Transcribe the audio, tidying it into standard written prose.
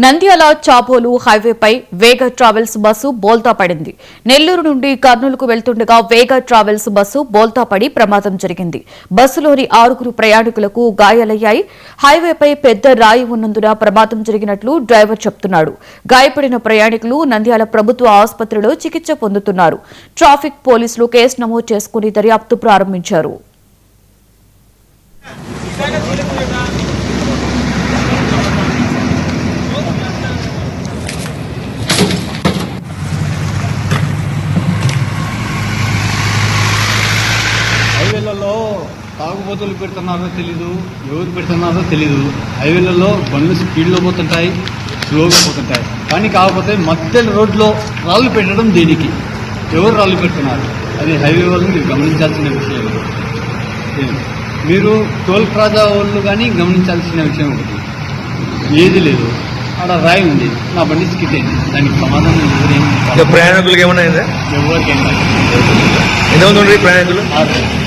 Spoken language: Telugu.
నంద్యాల చాపోలు హైవేపై వేగ ట్రావెల్స్ బస్సు బోల్తా పడింది. నెల్లూరు నుండి కర్నూలుకు వెళ్తుండగా వేగ ట్రావెల్స్ బస్సు బోల్తా పడి ప్రమాదం జరిగింది. బస్సులోని 6 ప్రయాణికులకు గాయాలయ్యాయి. హైవేపై పెద్ద రాయి ఉన్నందున ప్రమాదం జరిగినట్లు డ్రైవర్ చెప్తున్నాడు. గాయపడిన ప్రయాణికులు నంద్యాల ప్రభుత్వ ఆసుపత్రిలో చికిత్స పొందుతున్నారు. ట్రాఫిక్ పోలీసులు కేసు నమోదు చేసుకుని దర్యాప్తు ప్రారంభించారు. హైవేలలో తాగుబోతులు పెడుతున్నారో తెలీదు, ఎవరు పెడుతున్నారో తెలీదు. హైవేలలో బండ్లు స్పీడ్లో పోతుంటాయి, స్లోగా పోతుంటాయి. కానీ కాకపోతే మధ్య రోడ్లో రాళ్ళు పెట్టడం దేనికి? ఎవరు రాళ్ళు పెడుతున్నారు? అది హైవే వాళ్ళు మీరు గమనించాల్సిన విషయం. మీరు టోల్ ప్లాజా వాళ్ళు కానీ గమనించాల్సిన విషయం ఒకటి, ఏది లేదు, అక్కడ రాయి ఉంది, నా బండి స్కిట్ అయింది, దానికి సమాధానం ఎవరేమి? ప్రయాణికులకి ఏమన్నా అయిందా? ఎవరికైనా ఎంతమంది ప్రయాణికులు? 6